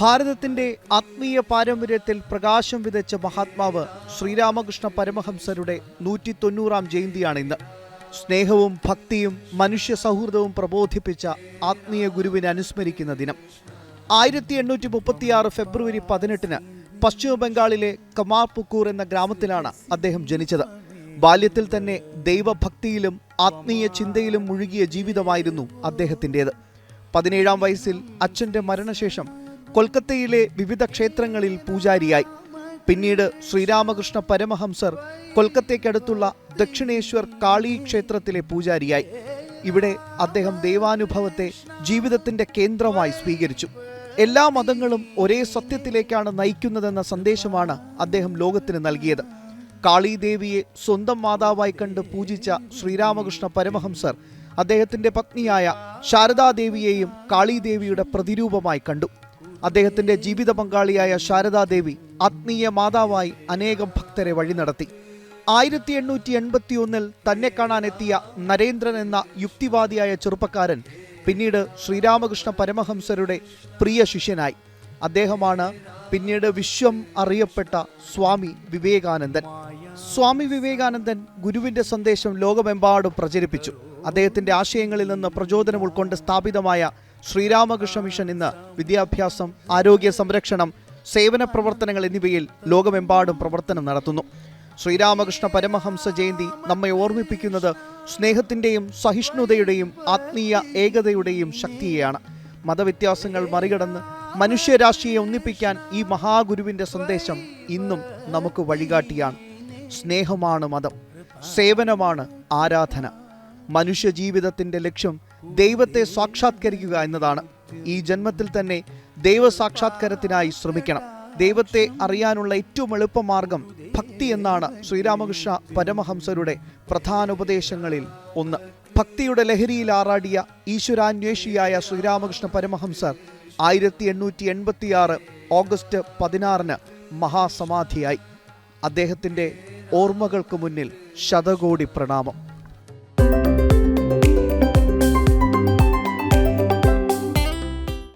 ഭാരതത്തിന്റെ ആത്മീയ പാരമ്പര്യത്തിൽ പ്രകാശം വിതച്ച മഹാത്മാവ് ശ്രീരാമകൃഷ്ണ പരമഹംസരുടെ 190-ാം ജയന്തിയാണ് ഇന്ന്. സ്നേഹവും ഭക്തിയും മനുഷ്യ സൗഹൃദവും പ്രബോധിപ്പിച്ച ആത്മീയ ഗുരുവിനെ അനുസ്മരിക്കുന്ന ദിനം. 1836 ഫെബ്രുവരി 18-ന് പശ്ചിമ ബംഗാളിലെ കമാർപുക്കൂർ എന്ന ഗ്രാമത്തിലാണ് അദ്ദേഹം ജനിച്ചത്. ബാല്യത്തിൽ തന്നെ ദൈവഭക്തിയിലും ആത്മീയ ചിന്തയിലും മുഴുകിയ ജീവിതമായിരുന്നു അദ്ദേഹത്തിൻ്റേത്. 17-ാം വയസ്സിൽ അച്ഛൻ്റെ മരണശേഷം കൊൽക്കത്തയിലെ വിവിധ ക്ഷേത്രങ്ങളിൽ പൂജാരിയായി. പിന്നീട് ശ്രീരാമകൃഷ്ണ പരമഹംസർ കൊൽക്കത്തയ്ക്കടുത്തുള്ള ദക്ഷിണേശ്വർ കാളി ക്ഷേത്രത്തിലെ പൂജാരിയായി. ഇവിടെ അദ്ദേഹം ദൈവാനുഭവത്തെ ജീവിതത്തിന്റെ കേന്ദ്രമായി സ്വീകരിച്ചു. എല്ലാ മതങ്ങളും ഒരേ സത്യത്തിലേക്കാണ് നയിക്കുന്നതെന്ന സന്ദേശമാണ് അദ്ദേഹം ലോകത്തിന് നൽകിയത്. കാളീദേവിയെ സ്വന്തം മാതാവായി കണ്ട് പൂജിച്ച ശ്രീരാമകൃഷ്ണ പരമഹംസർ അദ്ദേഹത്തിന്റെ പത്നിയായ ശാരദാദേവിയെയും കാളീദേവിയുടെ പ്രതിരൂപമായി കണ്ടു. അദ്ദേഹത്തിന്റെ ജീവിത പങ്കാളിയായ ശാരദാദേവി ആത്മീയ മാതാവായി അനേകം ഭക്തരെ വഴി നടത്തി. 1881-ൽ തന്നെ കാണാനെത്തിയ നരേന്ദ്രൻ എന്ന യുക്തിവാദിയായ ചെറുപ്പക്കാരൻ പിന്നീട് ശ്രീരാമകൃഷ്ണ പരമഹംസരുടെ പ്രിയ ശിഷ്യനായി. അദ്ദേഹമാണ് പിന്നീട് വിശ്വം അറിയപ്പെട്ട സ്വാമി വിവേകാനന്ദൻ. സ്വാമി വിവേകാനന്ദൻ ഗുരുവിന്റെ സന്ദേശം ലോകമെമ്പാടും പ്രചരിപ്പിച്ചു. അദ്ദേഹത്തിന്റെ ആശയങ്ങളിൽ നിന്ന് പ്രചോദനം ഉൾക്കൊണ്ട് സ്ഥാപിതമായ ശ്രീരാമകൃഷ്ണ മിഷൻ ഇന്ന് വിദ്യാഭ്യാസം, ആരോഗ്യ സംരക്ഷണം, സേവന പ്രവർത്തനങ്ങൾ എന്നിവയിൽ ലോകമെമ്പാടും പ്രവർത്തനം നടത്തുന്നു. ശ്രീരാമകൃഷ്ണ പരമഹംസ ജയന്തി നമ്മെ ഓർമ്മിപ്പിക്കുന്നത് സ്നേഹത്തിൻ്റെയും സഹിഷ്ണുതയുടെയും ആത്മീയ ഏകതയുടെയും ശക്തിയെയാണ്. മതവ്യത്യാസങ്ങൾ മറികടന്ന് മനുഷ്യരാശിയെ ഒന്നിപ്പിക്കാൻ ഈ മഹാഗുരുവിൻ്റെ സന്ദേശം ഇന്നും നമുക്ക് വഴികാട്ടിയാണ്. സ്നേഹമാണ് മതം, സേവനമാണ് ആരാധന. മനുഷ്യ ജീവിതത്തിൻ്റെ ലക്ഷ്യം ദൈവത്തെ സാക്ഷാത്കരിക്കുക എന്നതാണ്. ഈ ജന്മത്തിൽ തന്നെ ദൈവ സാക്ഷാത്കാരത്തിനായി ശ്രമിക്കണം. ദൈവത്തെ അറിയാനുള്ള ഏറ്റവും എളുപ്പമാർഗം ഭക്തി എന്നാണ് ശ്രീരാമകൃഷ്ണ പരമഹംസരുടെ പ്രധാന ഉപദേശങ്ങളിൽ ഒന്ന്. ഭക്തിയുടെ ലഹരിയിൽ ആറാടിയ ഈശ്വരാന്വേഷിയായ ശ്രീരാമകൃഷ്ണ പരമഹംസർ 1886 ഓഗസ്റ്റ് 16-ന് മഹാസമാധിയായി. അദ്ദേഹത്തിൻ്റെ ഓർമ്മകൾക്ക് മുന്നിൽ ശതകോടി പ്രണാമം.